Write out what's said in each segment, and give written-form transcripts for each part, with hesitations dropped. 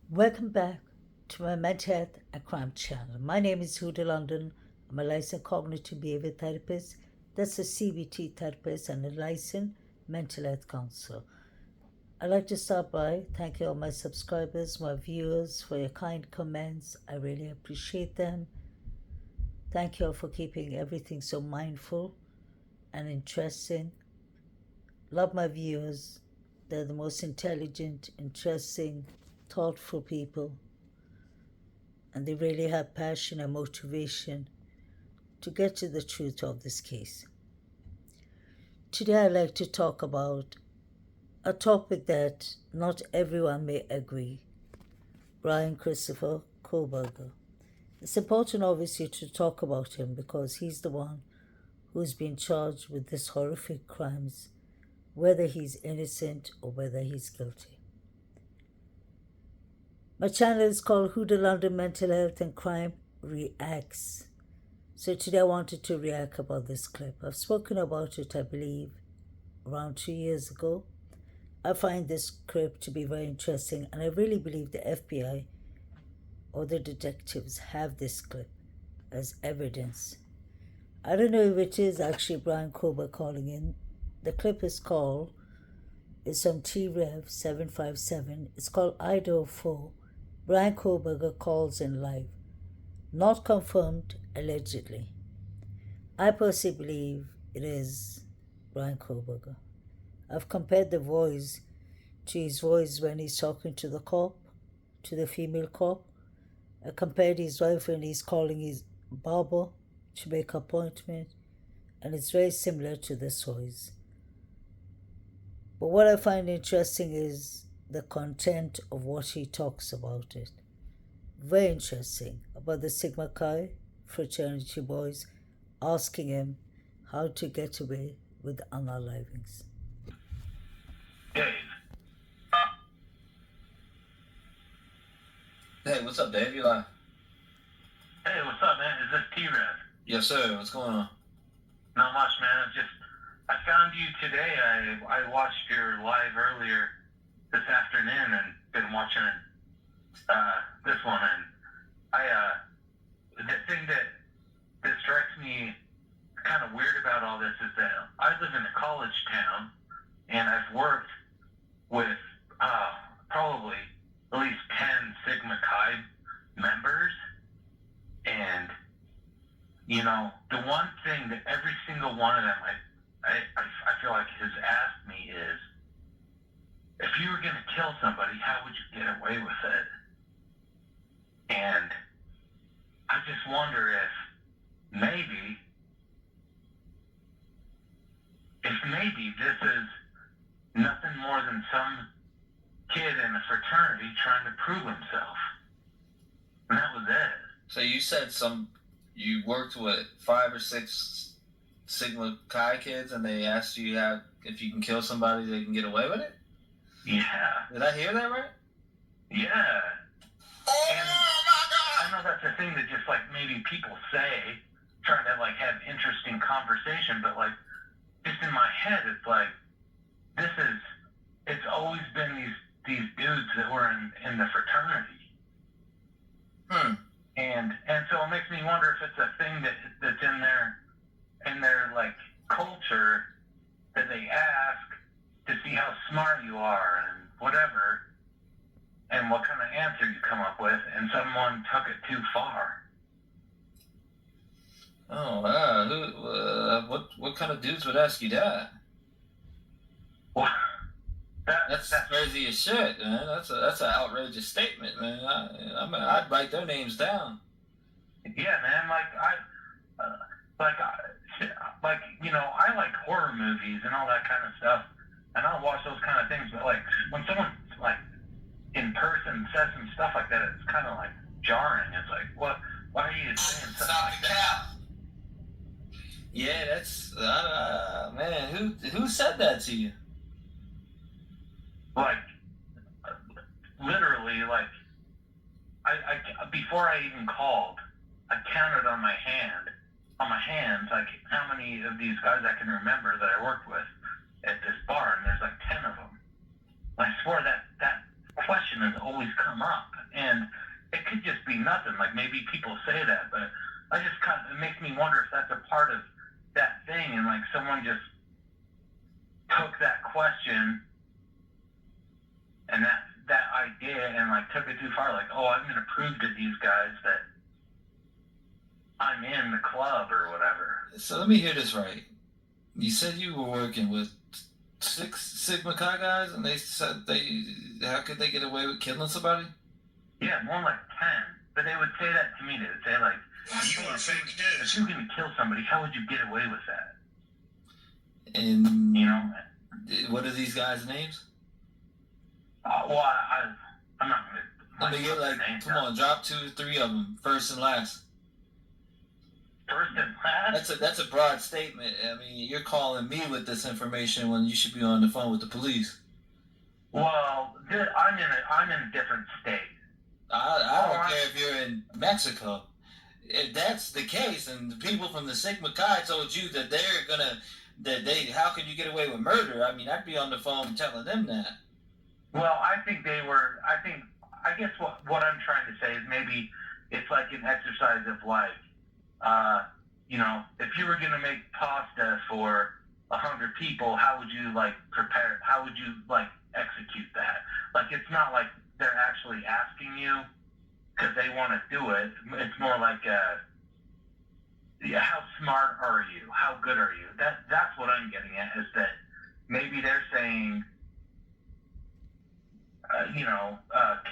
Welcome back to my mental health and crime channel. My name is Huda London. I'm a licensed cognitive behavior therapist, that's a CBT therapist, and a licensed mental health counselor. I'd like to start by thanking all my subscribers, my viewers for your kind comments. I really appreciate them. Thank you all for keeping everything so mindful and interesting. Love my viewers. They're the most intelligent, interesting, thoughtful people, and they really have passion and motivation to get to the truth of this case. Today I'd like to talk about a topic that not everyone may agree. Brian Christopher Kohlberger. It's important obviously to talk about him because he's the one who's been charged with these horrific crimes, whether he's innocent or whether he's guilty. My channel is called Huda London Mental Health and Crime Reacts. So today I wanted to react about this clip. I've spoken about it, I believe, around 2 years ago. I find this clip to be very interesting, and I really believe the FBI or the detectives have this clip as evidence. I don't know if it is actually Brian Kohlberger calling in. The clip is called, it's on T-REV 757. It's called IDAHO 4. Brian Kohlberger calls in live. Not confirmed, allegedly. I personally believe it is Brian Kohlberger. I've compared the voice to his voice when he's talking to the cop, to the female cop. I compared his wife when he's calling his barber to make an appointment, and it's very similar to this voice. But what I find interesting is the content of what he talks about it. Very interesting about the Sigma Chi fraternity boys asking him how to get away with unalivings. Dave. Hey, what's up, Dave? You live? Hey, what's up, man? Is this T-REV? Yes, sir. What's going on? Not much, man. I found you today. I watched your live earlier this afternoon and been watching this one. And the thing that strikes me kind of weird about all this is that I live in a college town, and I've worked with probably at least 10 Sigma Chi members. And, you know, the one thing that every single one of them I feel like has asked me is, if you were going to kill somebody, how would you get away with it? And I just wonder if maybe this is nothing more than some kid in a fraternity trying to prove himself. And that was it. So you said you worked with 5 or 6 Sigma Chi kids, and they asked you if you can kill somebody, they can get away with it? Yeah. Did I hear that right? Yeah. And I know that's a thing that just like maybe people say, trying to like have interesting conversation, but like just in my head, it's like it's always been these dudes that were in the fraternity. And so it makes me wonder if it's a thing that's in their like culture, that they ask to see how smart you are and whatever, and what kind of answer you come up with, and someone took it too far. Oh, wow. What kind of dudes would ask you that? Well, That's crazy as shit, man. That's an outrageous statement, man. I'd write their names down. Yeah, man. You know, I like horror movies and all that kind of stuff, and I'll watch those kind of things. But like when someone like in person says some stuff like that, it's kind of like jarring. It's like, what? Why are you saying something like that? Yeah, that's man. Who said that to you? Like, literally, like, I before I even called, I counted on my hands, like how many of these guys I can remember that I worked with at this bar, and there's like 10 of them. And I swear that question has always come up. And it could just be nothing. Like maybe people say that, but I just it makes me wonder if that's a part of that thing, and like someone just took that question and that idea and like took it too far. Like, oh, I'm gonna prove to these guys that I'm in the club or whatever. So let me hear this right. You said you were working with 6 Sigma Chi guys, and they said how could they get away with killing somebody? Yeah, more like 10. But they would say that to me. They would say like, You are fake news. if you're gonna kill somebody, how would you get away with that? And You know? what are these guys' names? Well, I'm not gonna. Let me get like, come on, drop 2 or 3 of them, first and last. First and last. That's a broad statement. I mean, you're calling me with this information when you should be on the phone with the police. Well, I'm in a different state. I don't care if you're in Mexico. If that's the case, and the people from the Sigma Chi told you that how can you get away with murder? I mean, I'd be on the phone telling them that. Well, I guess what I'm trying to say is maybe it's like an exercise of like, if you were gonna make pasta for 100 people, how would you like prepare? How would you like execute that? Like, it's not like they're actually asking you because they want to do it. It's more like, how smart are you? How good are you? That's what I'm getting at, is that maybe they're saying,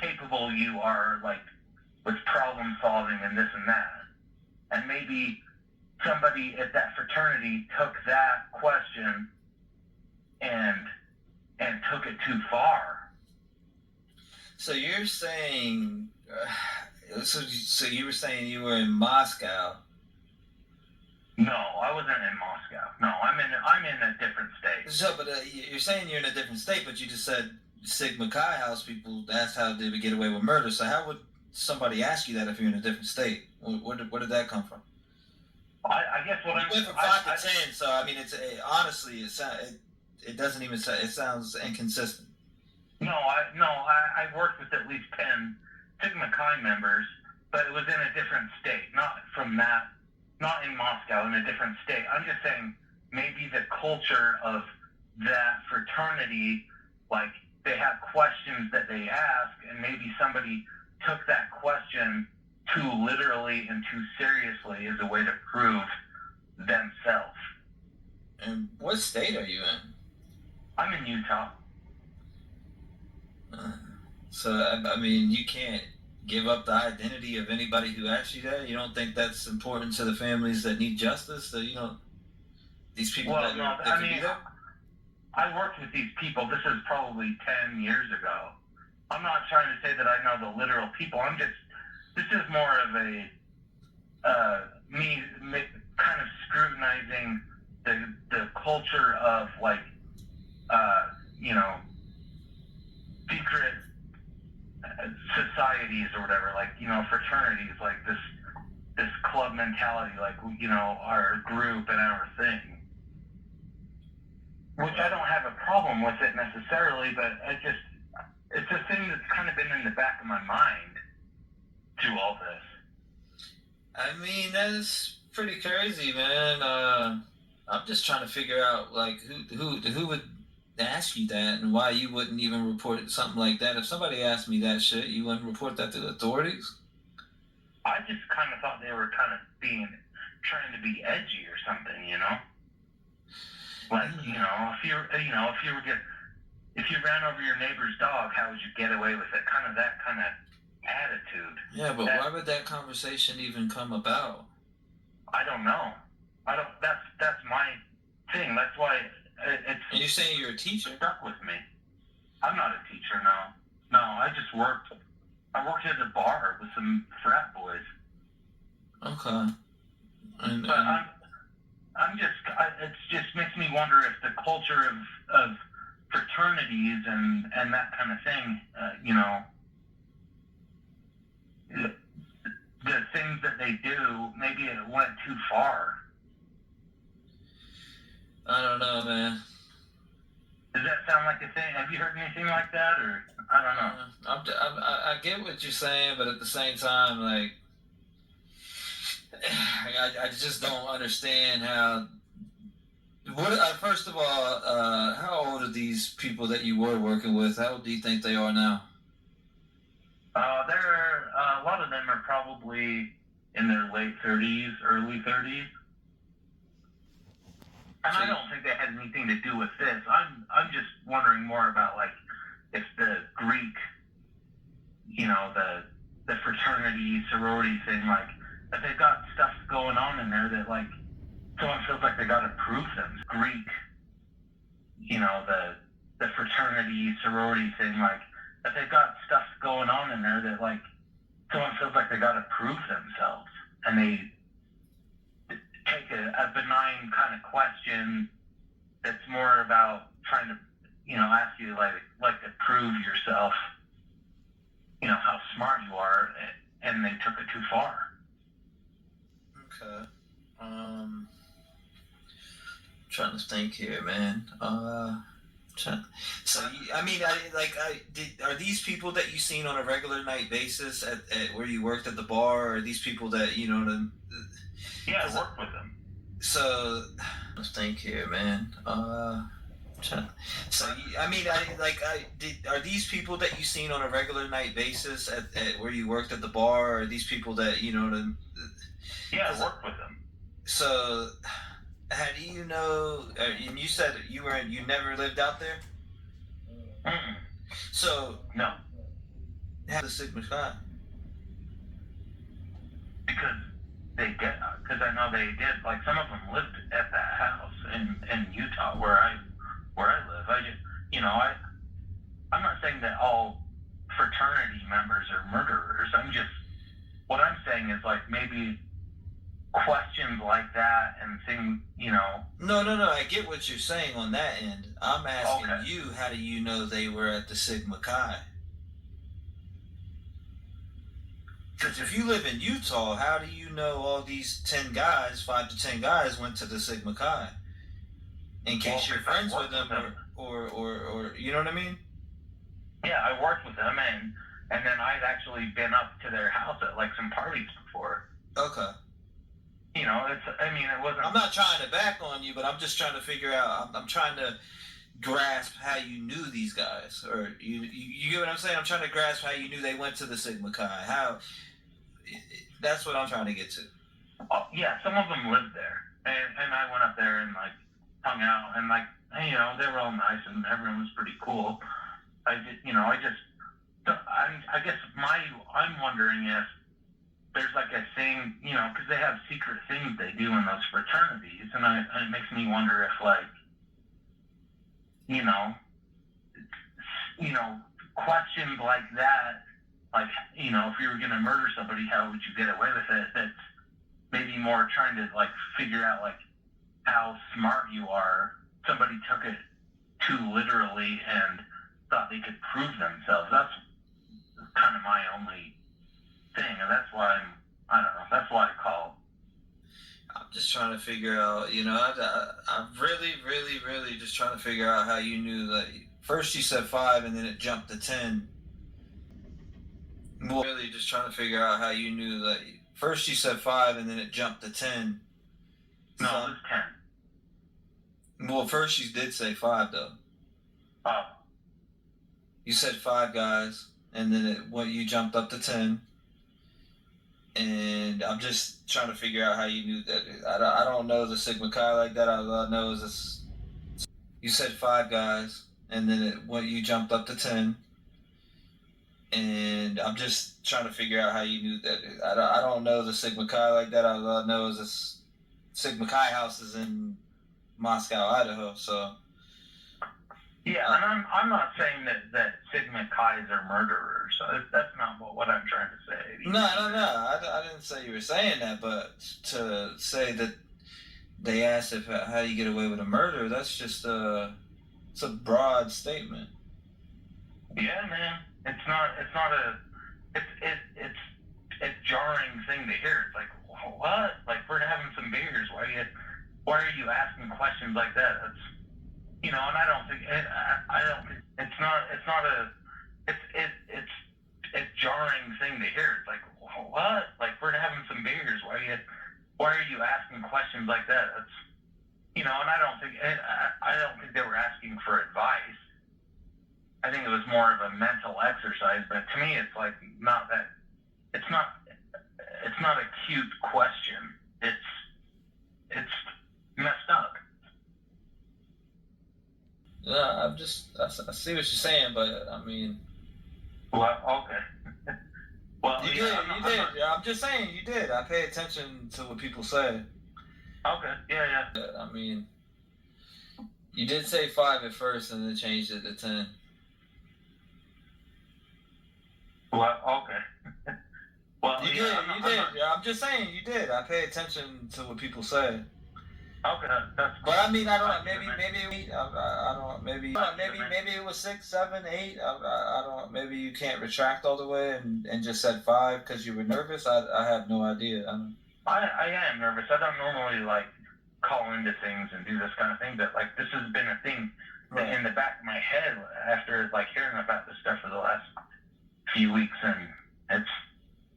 capable you are, like, with problem solving and this and that. And maybe somebody at that fraternity took that question and took it too far. So you're saying, so you were saying you were in Moscow? No, I wasn't in Moscow. No, I'm in a different state. So, but you're saying you're in a different state, but you just said Sigma Chi house people. That's how they would get away with murder. So how would somebody ask you that if you're in a different state? Where did that come from? I guess what I'm. You went from 5 to 10, so I mean, honestly, it doesn't even say. It sounds inconsistent. No, I worked with at least 10 Sigma Chi members, but it was in a different state, not in Moscow, in a different state. I'm just saying maybe the culture of that fraternity, like they have questions that they ask, and maybe somebody took that question too literally and too seriously as a way to prove themselves. And what state are you in? I'm in Utah. So, I mean, you can't give up the identity of anybody who asks you that? You don't think that's important to the families that need justice? That, these people Well, that no, can be there? I worked with these people. This is probably 10 years ago. I'm not trying to say that I know the literal people. This is more of me kind of scrutinizing the culture of, like, secret societies or whatever, like, fraternities, like this club mentality, like, our group and our thing. Which I don't have a problem with it necessarily, but it's a thing that's kind of been in the back of my mind through all this. I mean, that's pretty crazy, man. I'm just trying to figure out, like, who would ask you that, and why you wouldn't even report something like that. If somebody asked me that shit, you wouldn't report that to the authorities? I just kind of thought they were kind of trying to be edgy or something, Like, if you ran over your neighbor's dog, how would you get away with it? Kind of that kind of attitude. Yeah, but why would that conversation even come about? I don't know. That's my thing. That's why it's. And you're saying you're a teacher? Stuck with me. I'm not a teacher, no. No, I worked at a bar with some frat boys. Okay. It just makes me wonder if the culture of fraternities and that kind of thing, the things that they do, maybe it went too far. I don't know, man. Does that sound like a thing? Have you heard anything like that, or? I don't know. I get what you're saying, but at the same time, like, I just don't understand how. First of all, how old are these people that you were working with? How old do you think they are now? They're a lot of them are probably in their late 30s, early 30s. And I don't think they had anything to do with this. I'm just wondering more about, like, if the Greek, the fraternity, sorority thing, like, if they've got stuff going on in there that, like, someone feels like they got to prove them. Greek, the fraternity, sorority thing, like, if they've got stuff going on in there that, like, someone feels like they got to prove themselves, and they take a benign kind of question that's more about trying to, ask you like to prove yourself, how smart you are, and they took it too far. Okay. Trying to think here, man. Are these people that you seen on a regular night basis at where you worked at the bar? Or are these people that Yeah, I worked with them. So, let's think here, man. Are these people that you seen on a regular night basis at where you worked at the bar? Or are these people that Yeah, I worked with them. So, how do you know? And you said you never lived out there. Mm-mm. So No, how the Sigma Chi? because I know they did. Like, some of them lived at that house in Utah where I live. I just, I'm not saying that all fraternity members are murderers. What I'm saying is, like, maybe questions like that and things, No. I get what you're saying on that end. I'm asking Okay. you, how do you know they were at the Sigma Chi? Because if you live in Utah, how do you know all these 5 to 10 guys went to the Sigma Chi? In case you're friends with them, or you know what I mean? Yeah, I worked with them, and then I'd actually been up to their house at, like, some parties before. Okay. It wasn't. I'm not trying to back on you, but I'm just trying to figure out. I'm trying to grasp how you knew these guys, or you get what I'm saying. I'm trying to grasp how you knew they went to the Sigma Chi. How? That's what I'm trying to get to. Oh, yeah, some of them lived there, and I went up there and, like, hung out, and, like, they were all nice, and everyone was pretty cool. I guess I'm wondering if there's, like, a thing, because they have secret things they do in those fraternities, and it makes me wonder if, like, questions like that, like, if you were going to murder somebody, how would you get away with it? That's maybe more trying to, like, figure out, like, how smart you are. Somebody took it too literally and thought they could prove themselves. That's kind of my only thing, and that's why I don't know. That's why I called. I'm just trying to figure out, I'm really, really, really just trying to figure out how you knew that. First you said 5 and then it jumped to 10. Well, really just trying to figure out how you knew that. First you said 5 and then it jumped to 10. No, it was 10. Well, first you did say 5 though. Oh. You said 5 guys, and then you jumped up to 10. And I'm just trying to figure out how you knew that. I don't know the Sigma Chi like that. All I know is this. You said 5 guys, and then you jumped up to 10. And I'm just trying to figure out how you knew that. I don't know the Sigma Chi like that. All I know is this Sigma Chi house is in Moscow, Idaho. So. Yeah, and I'm not saying that Sigma Chi's are murderers. That's not what I'm trying to say. No. I didn't say you were saying that, but to say that they asked how you get away with a murder, that's just it's a broad statement. Yeah, man. It's a jarring thing to hear. It's like, what? Like, we're having some beers. Why are you asking questions like that? That's, and I don't think it's thing to hear. It's like, what? Like, we're having some beers. Why are you asking questions like that? That's, and I don't think they were asking for advice. I think it was more of a mental exercise. But to me, it's like not that. It's not a cute question. It's messed up. Yeah, I see what you're saying, but I mean, Well, okay. Well, you did. Yeah, I'm just saying you did. I pay attention to what people say. Okay. Yeah. I mean, you did say 5 at first, and then changed it to 10. Well, okay. Well, You did. Yeah, I'm just saying you did. I pay attention to what people say. Okay, that's cool. But I mean, I don't. Maybe I don't. Maybe it was 6, 7, 8. I don't. Maybe you can't retract all the way and just said 5 because you were nervous. I have no idea. I am nervous. I don't normally like call into things and do this kind of thing, but like this has been a thing in the back of my head after like hearing about this stuff for the last few weeks, and it's,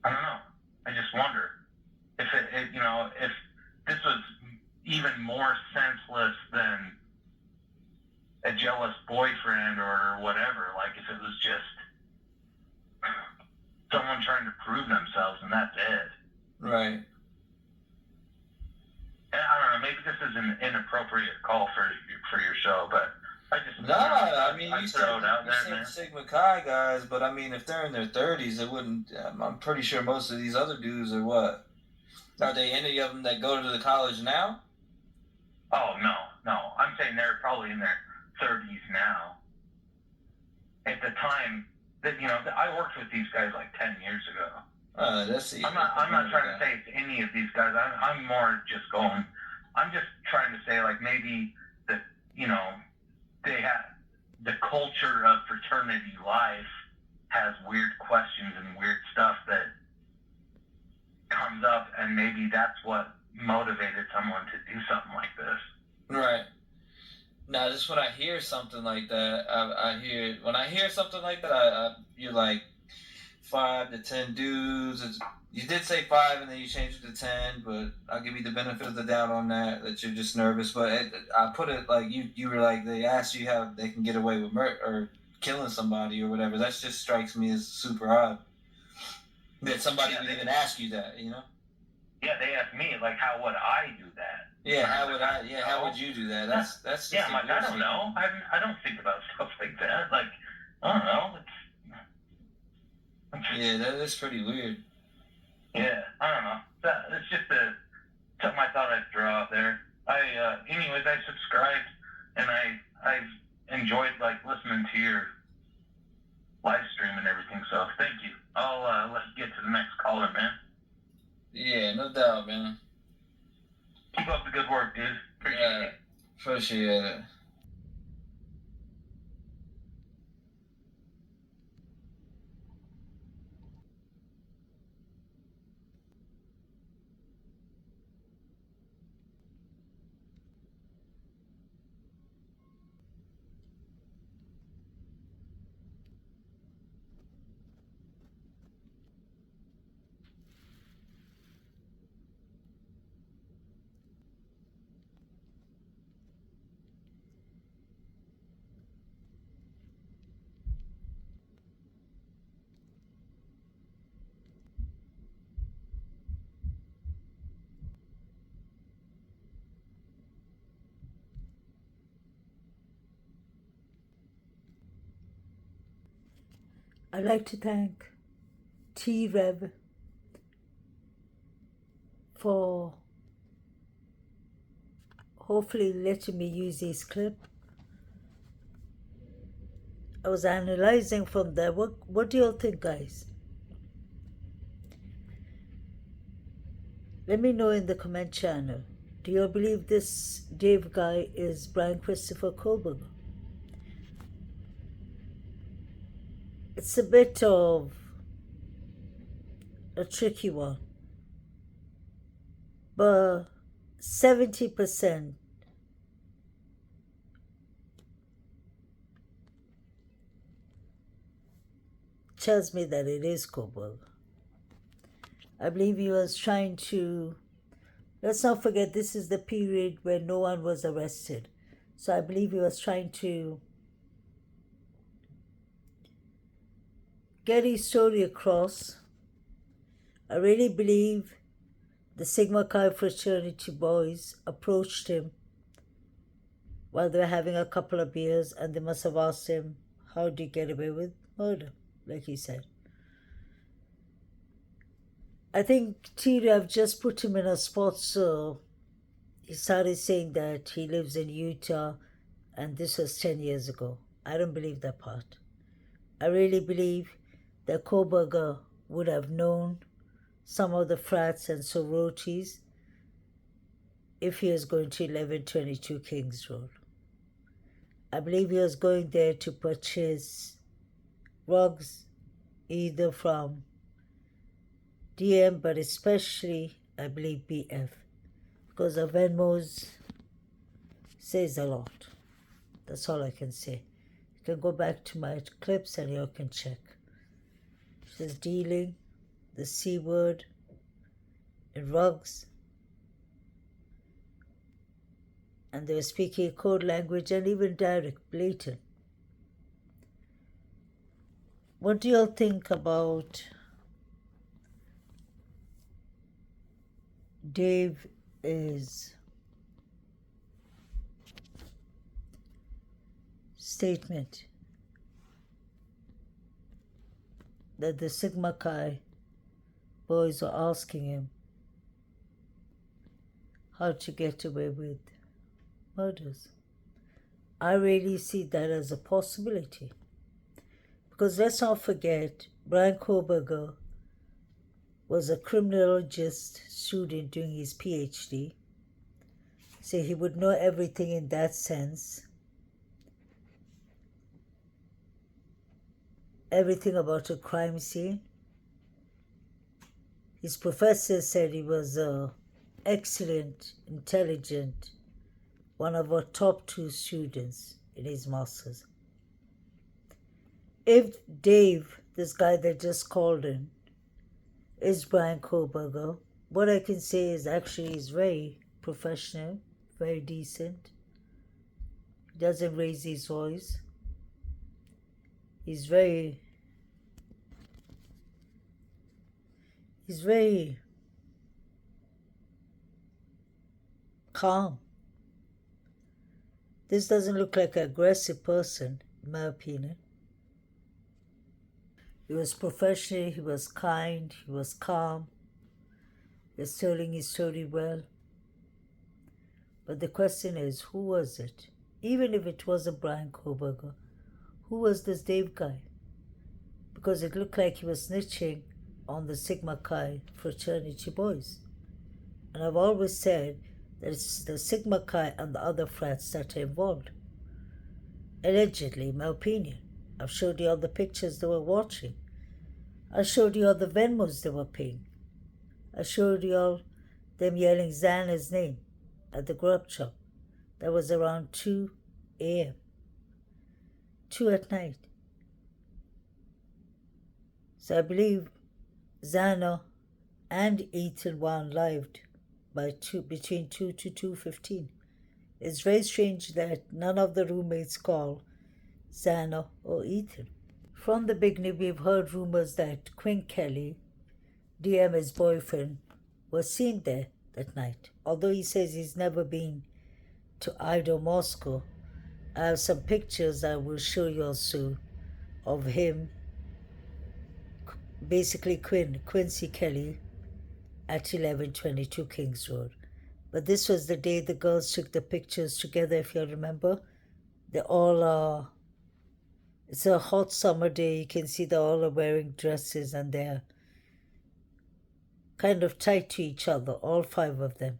I don't know. I just wonder if if this was even more senseless than a jealous boyfriend or whatever. Like if it was just someone trying to prove themselves and that's it. Right. And I don't know. Maybe this is an inappropriate call for your show, but I just I mean, you throw it out there, said man. Sigma Chi guys, but I mean, if they're in their 30s, it wouldn't. I'm pretty sure most of these other dudes are what? Are they any of them that go to the college now? Oh no. I'm saying they're probably in their 30s now. At the time that I worked with these guys like 10 years ago. That's I'm not trying to say it's any of these guys. I'm more just going. I'm just trying to say like maybe that they have the culture of fraternity life has weird questions and weird stuff that comes up, and maybe that's what motivated someone to do something like this. Right. Now, just when I hear something like that, when I hear something like that, you're like 5 to 10 dudes. You did say 5, and then you changed it to 10, but I'll give you the benefit of the doubt on that you're just nervous. But I put it like you were like, they asked you how they can get away with or killing somebody or whatever. That just strikes me as super odd. That somebody would even ask you that, Yeah, they asked me like, how would I do that? Yeah, how would you do that? That's just I'm like, I don't know. I don't think about stuff like that. Like, I don't know. Yeah, that is pretty weird. Yeah, I don't know. It's just something I thought I'd throw out there. Anyways, I subscribed, and I've enjoyed like listening to your live stream and everything. So thank you. I'll let you get to the next caller, man. Yeah, no doubt, man. Keep up the good work, dude. Appreciate it. Appreciate it. I'd like to thank T-REV for hopefully letting me use this clip. I was analyzing from there. What do you all think, guys? Let me know in the comment channel. Do you all believe this Dave guy is Brian Christopher Coburn? It's a bit of a tricky one, but 70% tells me that it is Coburn. I believe he was trying to, let's not forget, this is the period where no one was arrested. So I believe he was trying to get his story across. I really believe the Sigma Chi fraternity boys approached him while they were having a couple of beers, and they must have asked him, how did you get away with murder, like he said. I think T-REV just put him in a spot, so he started saying that he lives in Utah, and this was 10 years ago. I don't believe that part. I really believe that Koberger would have known some of the frats and sororities if he was going to 1122 Kings Road. I believe he was going there to purchase rugs, either from DM, but especially, I believe, BF, because the Venmos says a lot. That's all I can say. You can go back to my clips and you can check. She's dealing the C word in rugs, and they were speaking code language and even direct, blatant. What do y'all think about Dave's statement that the Sigma Chi boys were asking him how to get away with murders? I really see that as a possibility. Because let's not forget, Brian Koberger was a criminologist student doing his PhD. So he would know everything in that sense. Everything about a crime scene. His professor said he was excellent, intelligent, one of our top 2 students in his master's. If Dave, this guy that just called in, is Brian Koberger, what I can say is actually he's very professional, very decent. He doesn't raise his voice. He's very calm. This doesn't look like an aggressive person, in my opinion. He was professional, he was kind, he was calm. He was telling his story well. But the question is, who was it? Even if it wasn't Brian Koberger, who was this Dave guy? Because it looked like he was snitching on the Sigma Chi fraternity boys. And I've always said that it's the Sigma Chi and the other frats that are involved. Allegedly, in my opinion. I've showed you all the pictures they were watching. I showed you all the Venmos they were paying. I showed you all them yelling Xana's name at the grub shop. That was around 2 a.m. 2 at night. So I believe Xana and Ethan were unlived by between 2 to 2:15. It's very strange that none of the roommates call Xana or Ethan. From the beginning, we've heard rumors that Quinn Kelly, DM's boyfriend, was seen there that night. Although he says he's never been to IDAHO, Moscow, I have some pictures I will show you also of him, basically Quincy Kelly, at 1122 Kings Road. But this was the day the girls took the pictures together, if you remember. They all it's a hot summer day. You can see they all are wearing dresses and they're kind of tight to each other, all 5 of them.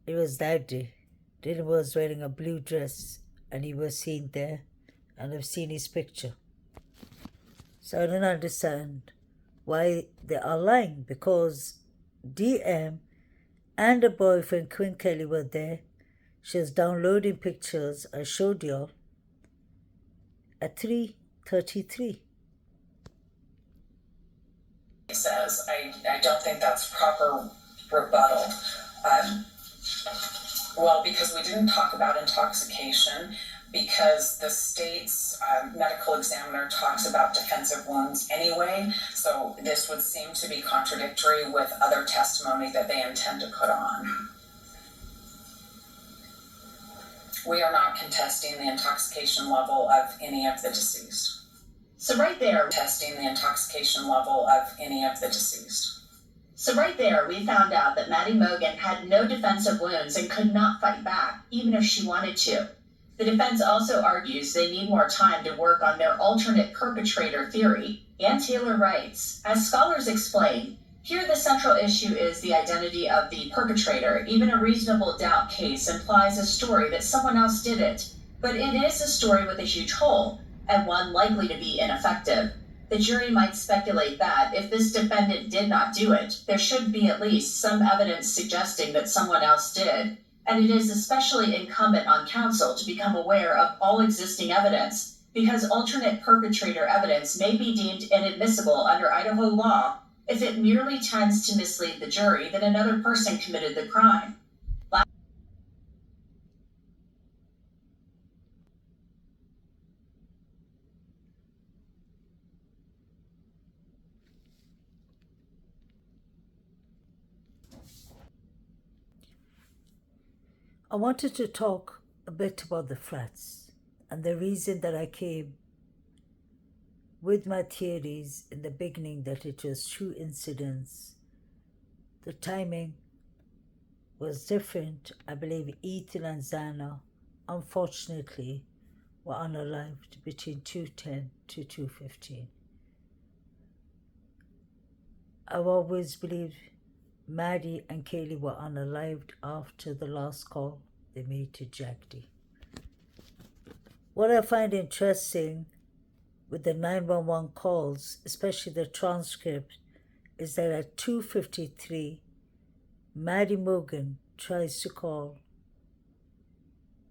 It was that day. Dylan was wearing a blue dress and he was seen there, and I've seen his picture. So I don't understand why they are lying, because DM and her boyfriend Quinn Kelly were there. She was downloading pictures I showed y'all at 3:33. says. I don't think that's proper rebuttal. Well, because we didn't talk about intoxication, because the state's medical examiner talks about defensive wounds anyway, so this would seem to be contradictory with other testimony that they intend to put on. We are not contesting the intoxication level of any of the deceased. So right there, Testing the intoxication level of any of the deceased. So right there, we found out that Maddie Mogen had no defensive wounds and could not fight back, even if she wanted to. The defense also argues they need more time to work on their alternate perpetrator theory, and Taylor writes, as scholars explain, here the central issue is the identity of the perpetrator. Even a reasonable doubt case implies a story that someone else did it, but it is a story with a huge hole, and one likely to be ineffective. The jury might speculate that if this defendant did not do it, there should be at least some evidence suggesting that someone else did, and it is especially incumbent on counsel to become aware of all existing evidence, because alternate perpetrator evidence may be deemed inadmissible under Idaho law if it merely tends to mislead the jury that another person committed the crime. I wanted to talk a bit about the FRATS and the reason that I came with my theories in the beginning that it was true incidents. The timing was different. I believe Ethan and Zana, unfortunately, were unalived between 2:10 to 2:15. I've always believed Maddie and Kaylee were unalived after the last call they made to Jack D. What I find interesting with the 911 calls, especially the transcript, is that at 2:53, Maddie Mogen tries to call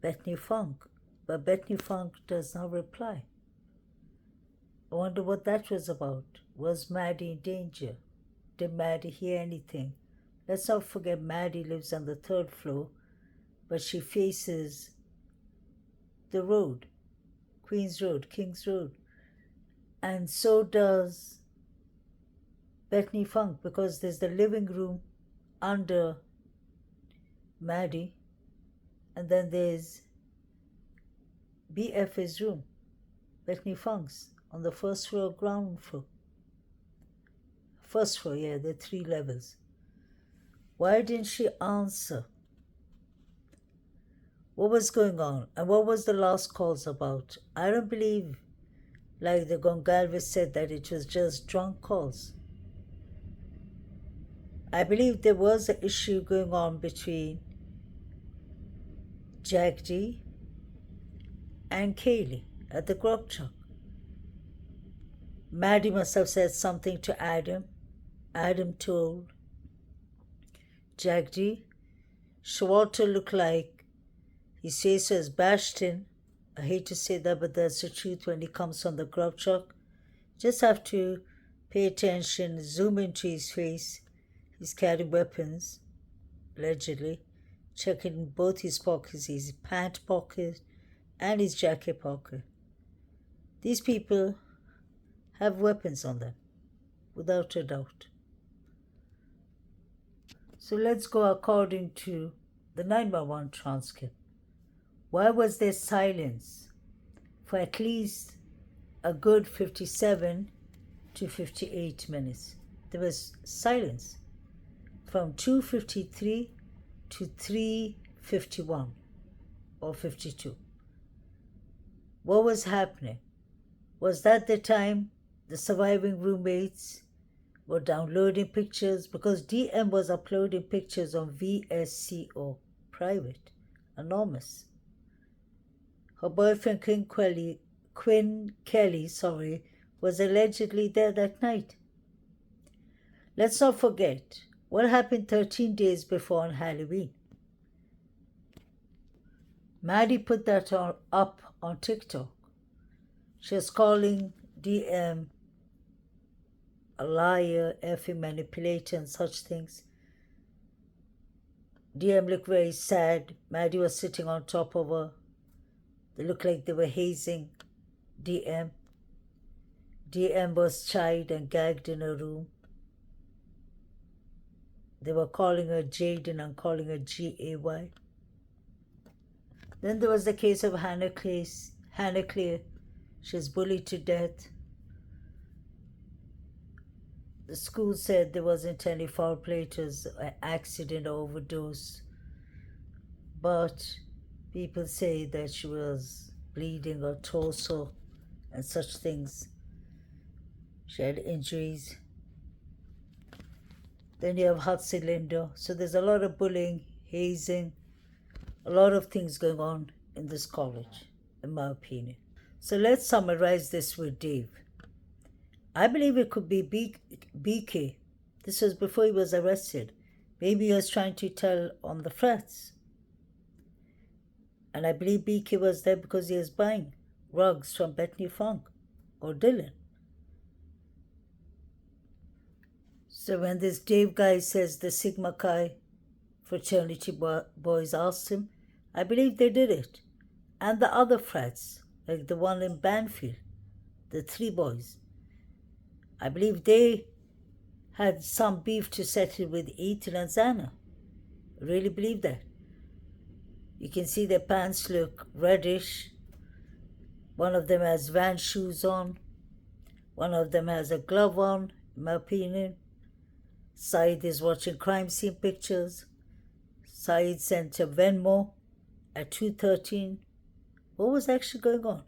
Bethany Funk, but Bethany Funk does not reply. I wonder what that was about. Was Maddie in danger? Did Maddie hear anything? Let's not forget Maddie lives on the 3rd floor, but she faces the road, Queens Road, Kings Road. And so does Bethany Funk, because there's the living room under Maddie, and then there's BF's room, Bethany Funk's, on the 1st floor, ground floor. 1st floor, yeah, there are 3 levels. Why didn't she answer? What was going on? And what was the last calls about? I don't believe, like the Gongalves said, that it was just drunk calls. I believe there was an issue going on between Jack D and Kaylee at the grub truck. Maddie must have said something to Adam. Adam told Jack D. Shawalter looked like his face was bashed in. I hate to say that, but that's the truth when he comes on the grub truck. Just have to pay attention, zoom into his face. He's carrying weapons, allegedly. Checking both his pockets, his pant pocket and his jacket pocket. These people have weapons on them, without a doubt. So let's go according to the 911 transcript. Why was there silence for at least a good 57 to 58 minutes? There was silence from 2:53 to 3:51 or 52. What was happening? Was that the time the surviving roommates were downloading pictures? Because DM was uploading pictures on VSCO, private, anonymous. Her boyfriend Quinn Kelly, was allegedly there that night. Let's not forget what happened 13 days before on Halloween. Maddie put that up on TikTok. She was calling DM a liar, effing manipulator, and such things. DM looked very sad. Maddie was sitting on top of her. They looked like they were hazing DM. DM was chid and gagged in her room. They were calling her Jaden and calling her Gay. Then there was the case of Hannah Clay. She was bullied to death. The school said there wasn't any foul play, it was an accident or overdose. But people say that she was bleeding her torso and such things. She had injuries. Then you have hot cylinder. So there's a lot of bullying, hazing, a lot of things going on in this college, in my opinion. So let's summarize this with Dave. I believe it could be BK. This was before he was arrested. Maybe he was trying to tell on the FRATS. And I believe BK was there because he was buying rugs from Bethany Funk or Dylan. So when this Dave guy says the Sigma Chi fraternity boys asked him, I believe they did it. And the other frats, like the one in Banfield, the 3 boys, I believe they had some beef to settle with Ethan and Zana. I really believe that. You can see their pants look reddish. One of them has Vans shoes on. One of them has a glove on, in my opinion. Saeed is watching crime scene pictures. Saeed sent a Venmo at 2:13. What was actually going on?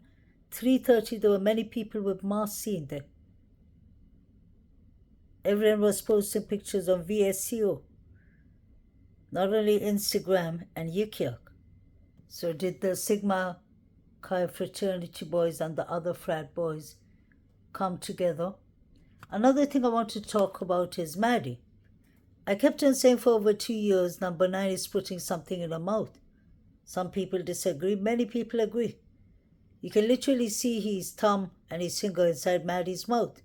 3:30, there were many people with masks seen there. Everyone was posting pictures on VSCO, not only Instagram and Yikyuk. So did the Sigma Chi fraternity boys and the other frat boys come together? Another thing I want to talk about is Maddie. I kept on saying for over 2 years, number 9 is putting something in her mouth. Some people disagree, many people agree. You can literally see his thumb and his finger inside Maddie's mouth.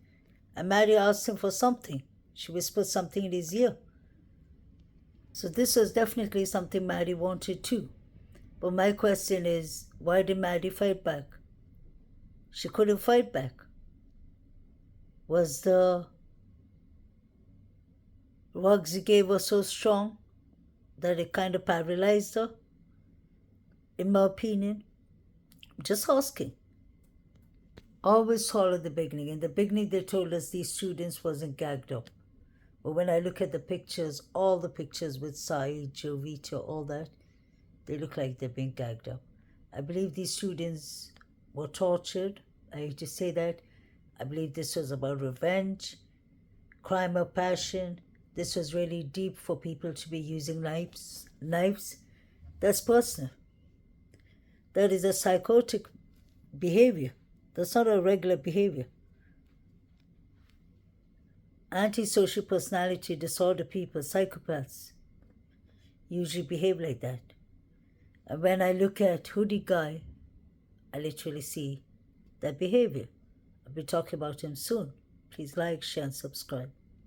And Maddie asked him for something. She whispered something in his ear. So this was definitely something Maddie wanted too. But my question is, why did Maddie fight back? She couldn't fight back. Was the rugs he gave her so strong that it kind of paralyzed her? In my opinion, just asking. Always follow the beginning. In the beginning, they told us these students wasn't gagged up. But when I look at the pictures, all the pictures with Saeed, Jovita, all that, they look like they've been gagged up. I believe these students were tortured. I hate to say that. I believe this was about revenge, crime of passion. This was really deep for people to be using knives. That's personal. That is a psychotic behavior. That's not a regular behavior. Antisocial personality disorder people, psychopaths, usually behave like that. And when I look at Hoodie Guy, I literally see that behavior. I'll be talking about him soon. Please like, share, and subscribe.